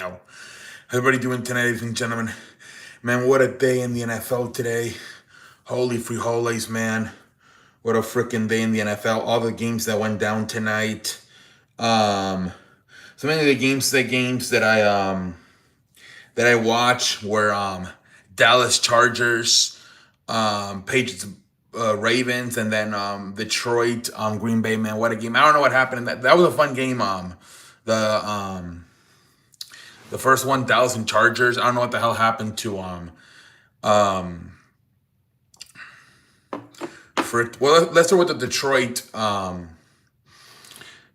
How everybody doing tonight, ladies and gentlemen? Man, what a day in the NFL today. Holy free holidays, man. What a freaking day in the NFL. All the games that went down tonight. Um, so many of the games that I watch were Dallas Chargers, Patriots, Ravens, and then Detroit, Green Bay. Man, what a game! I don't know what happened in that. That was a fun game. The the first one, Dallas and Chargers. I don't know what the hell happened to um well, let's start with the Detroit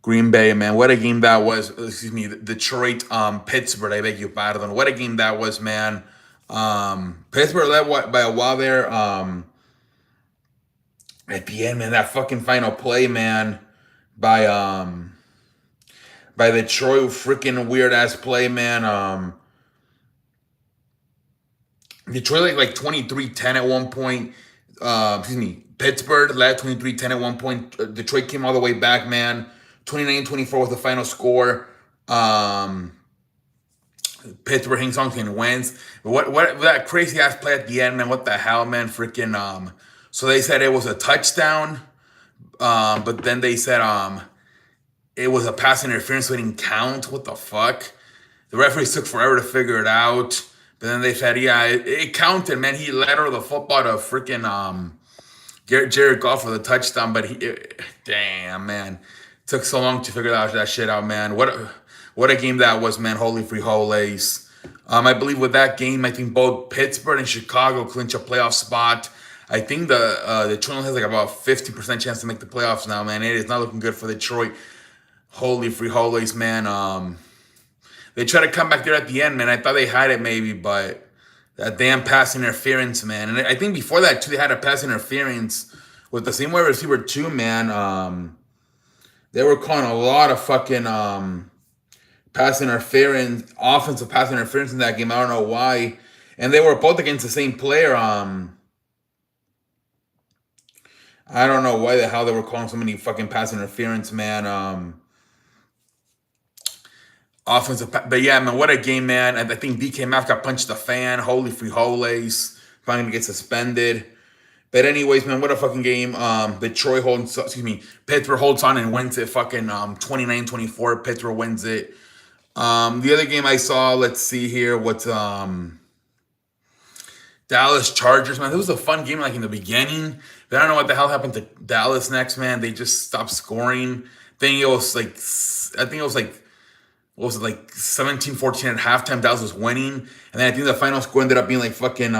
Green Bay, man. What a game that was. Excuse me, Detroit Pittsburgh. I beg your pardon. What a game that was, man. Pittsburgh led by a while there. At the end, man, that fucking final play, man, by by Detroit, freaking weird ass play, man. Detroit like 23-10 at one point. Excuse me. Pittsburgh led 23-10 at one point. Detroit came all the way back, man. 29-24 was the final score. Pittsburgh hangs on and wins. What that crazy ass play at the end, man? What the hell, man? Freaking so they said it was a touchdown. But then they said it was a pass interference, so it didn't count. What the fuck? The referees took forever to figure it out. But then they said, yeah, it counted, man. He led her the football to freaking Jared Goff for the touchdown. But damn, man, took so long to figure that shit out, man. What a game that was, man. Holy free holidays. I believe with that game, I think both Pittsburgh and Chicago clinch a playoff spot. I think the Detroit has like about 50% chance to make the playoffs now, man. It is not looking good for Detroit. Holy free holidays, man. They tried to come back there at the end, man. I thought they had it maybe, but that damn pass interference, man. And I think before that too, they had a pass interference with the same wide receiver too, man. They were calling a lot of fucking pass interference, offensive pass interference in that game. I don't know why. And they were both against the same player. I don't know why the hell they were calling so many fucking pass interference, man. Offensive, but yeah, man, what a game, man. I think DK Metcalf got punched the fan. Holy free holidays. Probably gonna get suspended. But anyways, man, what a fucking game. Detroit holds, excuse me, Pittsburgh holds on and wins it. Fucking 29-24. Pittsburgh wins it. The other game I saw, let's see here, what's Dallas Chargers, man. This was a fun game, like in the beginning. But I don't know what the hell happened to Dallas next, man. They just stopped scoring. I think it was like what was it, like 17-14 at halftime. Dallas was winning. And then I think the final score ended up being like fucking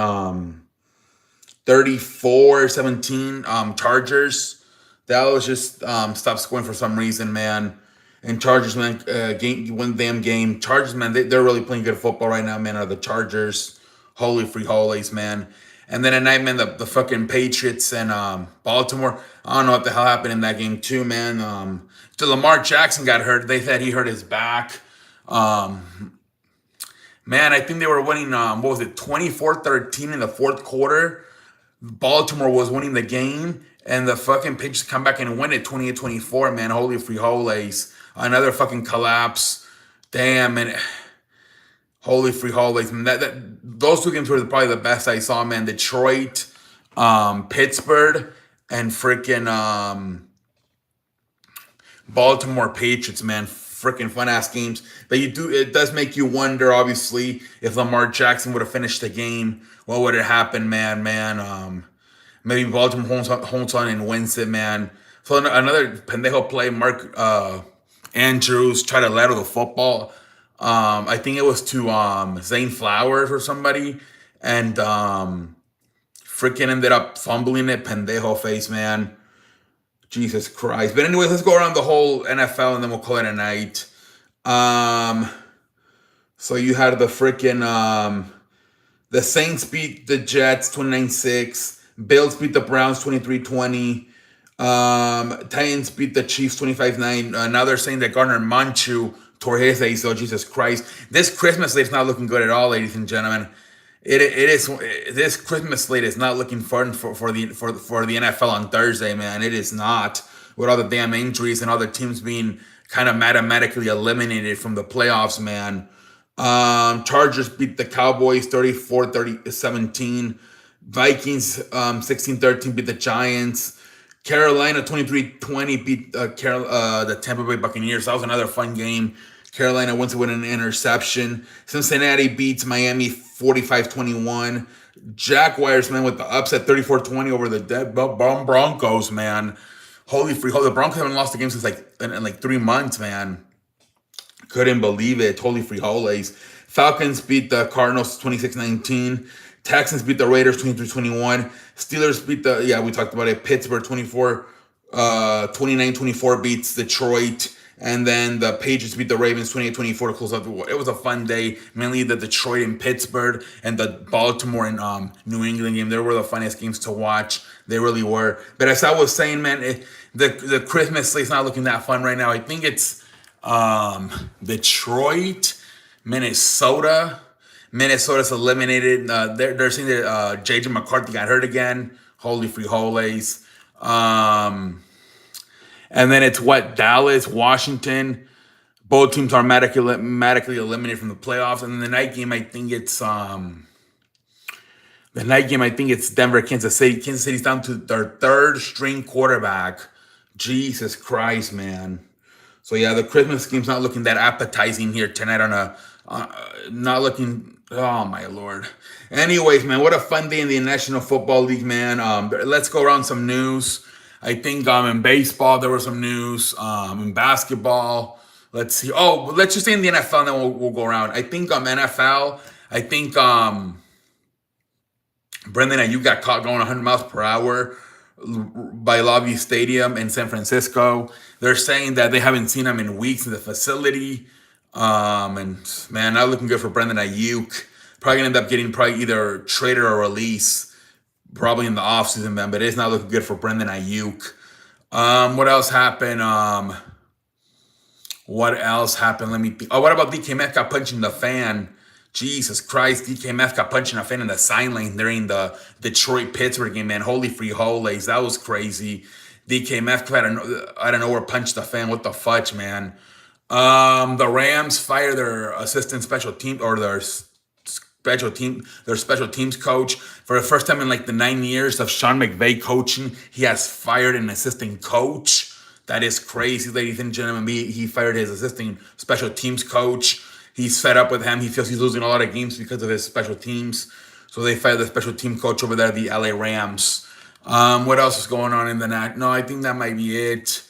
34-17 Chargers. Dallas just stopped scoring for some reason, man. And Chargers, man, win the damn game. Chargers, man, they're really playing good football right now, man, are the Chargers. Holy free holidays, man. And then at night, man, the fucking Patriots and Baltimore. I don't know what the hell happened in that game too, man. Lamar Jackson got hurt. They said he hurt his back. Man, I think they were winning, what was it, 24-13 in the fourth quarter. Baltimore was winning the game, and the fucking Patriots come back and win it 28-24, man. Holy free holidays. Another fucking collapse. Damn, man. Holy free holidays, man. Those two games were probably the best I saw, man. Detroit, Pittsburgh, and freaking Baltimore Patriots, man. Freaking fun ass games. But it does make you wonder, obviously, if Lamar Jackson would have finished the game, what would have happened, man? Maybe Baltimore holds on and wins it, man. So another pendejo play, Mark Andrews tried to ladder the football. I think it was to Zane Flowers or somebody, and freaking ended up fumbling it, pendejo face, man. Jesus Christ. But anyways, let's go around the whole NFL and then we'll call it a night. So you had the freaking the Saints beat the Jets 29-6. Bills beat the Browns 23-20. Titans beat the Chiefs 25-9. Now they're saying that Gardner Minshew tore his ACL. Jesus Christ. This Christmas slate's not looking good at all, ladies and gentlemen. It is, this Christmas slate is not looking fun for the NFL on Thursday, man. It is not, with all the damn injuries and other teams being kind of mathematically eliminated from the playoffs, man. Chargers beat the Cowboys 34-17. Vikings 16-13 beat the Giants. Carolina 23-20 beat the Tampa Bay Buccaneers. That was another fun game. Carolina wins with an interception. Cincinnati beats Miami 45-21. Jaguars, man, with the upset 34-20 over the dead Broncos, man. Holy free. The Broncos haven't lost a game since in like 3 months, man. Couldn't believe it. Totally frijoles. Falcons beat the Cardinals 26-19. Texans beat the Raiders 23-21. Steelers beat we talked about it. Pittsburgh 29-24 beats Detroit. And then the Patriots beat the Ravens 28-24 to close out the war. It was a fun day. Mainly the Detroit and Pittsburgh and the Baltimore and New England game. They were the funniest games to watch. They really were. But as I was saying, man, the Christmas slate's not looking that fun right now. I think it's Detroit, Minnesota. Minnesota's eliminated. They're saying that JJ McCarthy got hurt again. Holy frijoles. And then it's Dallas, Washington. Both teams are automatically eliminated from the playoffs. And then the night game, I think it's Denver, Kansas City. Kansas City's down to their third string quarterback. Jesus Christ, man. So yeah, the Christmas game's not looking that appetizing here tonight not looking. Oh my Lord. Anyways, man, what a fun day in the National Football League, man. Let's go around some news. I think in baseball there was some news. In basketball, let's see. Oh, let's just say in the NFL, and then we'll go around. I think NFL. I think Brendan Ayuk got caught going 100 miles per hour by Lobby Stadium in San Francisco. They're saying that they haven't seen him in weeks in the facility. And man, not looking good for Brendan Ayuk. Probably gonna end up getting either traded or release, probably in the offseason, man. But it's not looking good for Brendan Ayuk. What else happened? Let me think. Oh, what about DK Metcalf punching the fan? Jesus Christ, DK Metcalf punching a fan in the sign lane during the Detroit-Pittsburgh game, man. Holy frijoles, that was crazy. DK Metcalf out of nowhere punched the fan. What the fudge, man? The Rams fire their assistant special team or their special teams coach for the first time in like the 9 years of Sean McVay coaching. He has fired an assistant coach. That is crazy, ladies and gentlemen. He fired his assistant special teams coach. He's fed up with him. He feels he's losing a lot of games because of his special teams. So they fired the special team coach over there, the LA Rams. What else is going on in the night? No, I think that might be it.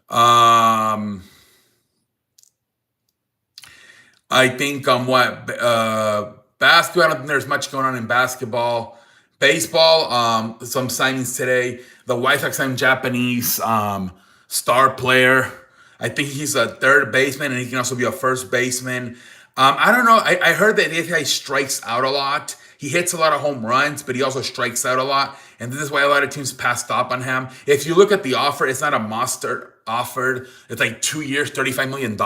I think basketball, I don't think there's much going on in basketball. Baseball, some signings today. The White Sox signed Japanese star player. I think he's a third baseman and he can also be a first baseman. I don't know. I heard that this guy strikes out a lot. He hits a lot of home runs, but he also strikes out a lot. And this is why a lot of teams passed up on him. If you look at the offer, it's not a monster offered. It's like 2 years, $35 million.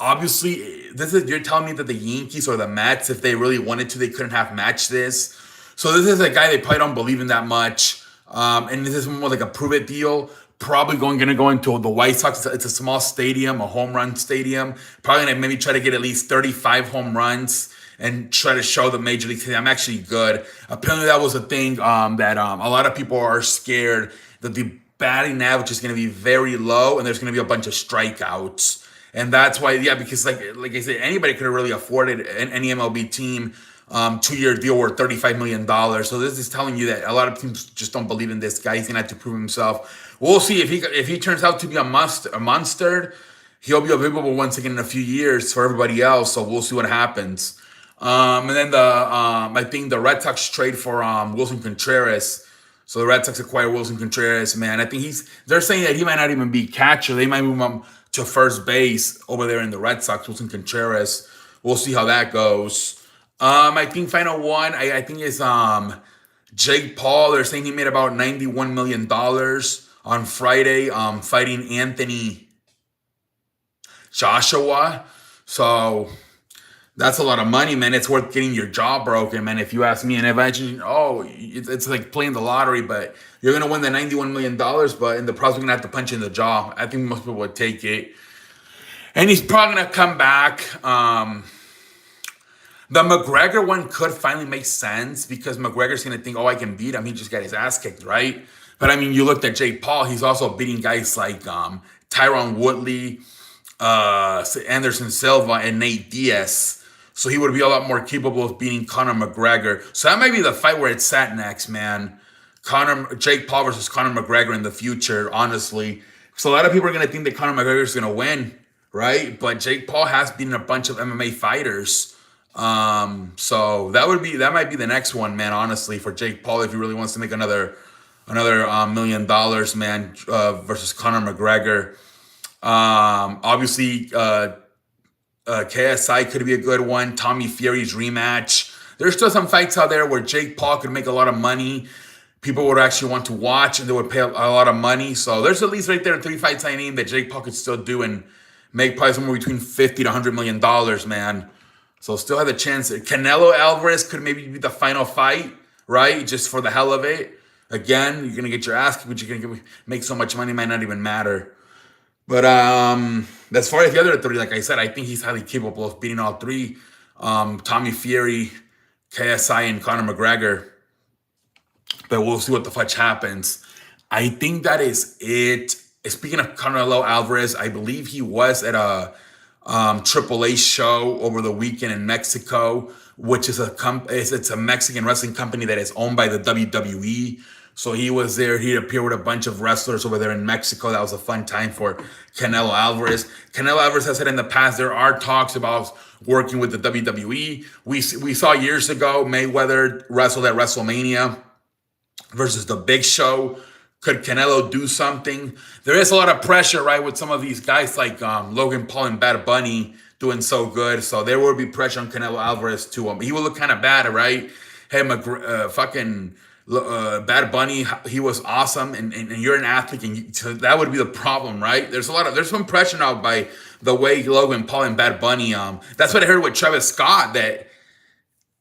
Obviously, you're telling me that the Yankees or the Mets, if they really wanted to, they couldn't have matched this. So this is a guy they probably don't believe in that much. And this is more like a prove-it deal. Probably going to go into the White Sox. It's a small stadium, a home run stadium. Probably going to maybe try to get at least 35 home runs and try to show the Major League, I'm actually good. Apparently that was a thing that a lot of people are scared that the batting average is going to be very low and there's going to be a bunch of strikeouts. And that's why, because like I said, anybody could have really afforded any MLB team 2-year deal worth $35 million. So this is telling you that a lot of teams just don't believe in this guy. He's going to have to prove himself. We'll see if he turns out to be a monster. He'll be available once again in a few years for everybody else. So we'll see what happens. And then I think the Red Sox trade for Wilson Contreras. So the Red Sox acquire Wilson Contreras, man. I think they're saying that he might not even be catcher. They might move him to first base over there in the Red Sox, Wilson Contreras. We'll see how that goes. I think final one, I think is Jake Paul. They're saying he made about $91 million on Friday fighting Anthony Joshua. So that's a lot of money, man. It's worth getting your jaw broken, man, if you ask me. And eventually, it's like playing the lottery, but you're going to win the $91 million, but in the process, you're going to have to punch in the jaw. I think most people would take it. And he's probably going to come back. The McGregor one could finally make sense because McGregor's gonna think, oh, I can beat him. He just got his ass kicked, right? But I mean, you looked at Jake Paul. He's also beating guys like Tyron Woodley, Anderson Silva, and Nate Diaz. So he would be a lot more capable of beating Conor McGregor. So that might be the fight where it's at next, man. Jake Paul versus Conor McGregor in the future, honestly. So a lot of people are gonna think that Conor McGregor is gonna win, right? But Jake Paul has beaten a bunch of MMA fighters. So that might be the next one, man. Honestly, for Jake Paul, if he really wants to make another $1 million, man, versus Conor McGregor. Obviously, KSI could be a good one. Tommy Fury's rematch. There's still some fights out there where Jake Paul could make a lot of money. People would actually want to watch and they would pay a lot of money. So there's at least right there 3 fights I named that Jake Paul could still do and make probably somewhere between $50 to $100 million, man. So still have a chance. Canelo Alvarez could maybe be the final fight, right? Just for the hell of it. Again, you're gonna get your ass kicked, but you're gonna make so much money, it might not even matter. But as far as the other 3, like I said, I think he's highly capable of beating all 3. Tommy Fury, KSI, and Conor McGregor. But we'll see what the fudge happens. I think that is it. Speaking of Canelo Alvarez, I believe he was at a AAA show over the weekend in Mexico, which is it's a Mexican wrestling company that is owned by the WWE. So he was there. He appeared with a bunch of wrestlers over there in Mexico. That was a fun time for Canelo Alvarez. Canelo Alvarez has said in the past there are talks about working with the WWE. We saw years ago Mayweather wrestled at WrestleMania versus the Big Show. Could Canelo do something? There is a lot of pressure, right, with some of these guys like Logan Paul and Bad Bunny doing so good. So there will be pressure on Canelo Alvarez too. He will look kind of bad, right? Hey, Bad Bunny, he was awesome, and you're an athlete, and so that would be the problem, right? There's some pressure now by the way Logan Paul and Bad Bunny. That's what I heard with Travis Scott, that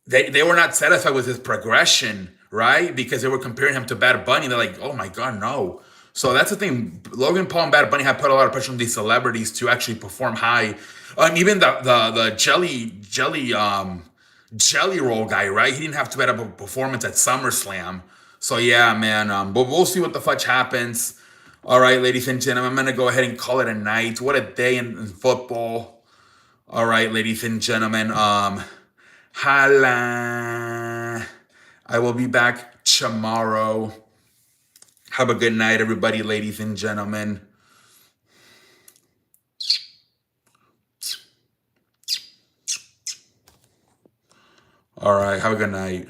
they were not satisfied with his progression, right? Because they were comparing him to Bad Bunny. They're like, oh my God, no. So that's the thing. Logan Paul and Bad Bunny have put a lot of pressure on these celebrities to actually perform high. Even the Jelly Roll guy, right? He didn't have to put up a performance at SummerSlam. So yeah, man. But we'll see what the fudge happens. All right, ladies and gentlemen, I'm gonna go ahead and call it a night. What a day in football. All right, ladies and gentlemen. Hala. I will be back tomorrow. Have a good night, everybody, ladies and gentlemen. All right, have a good night.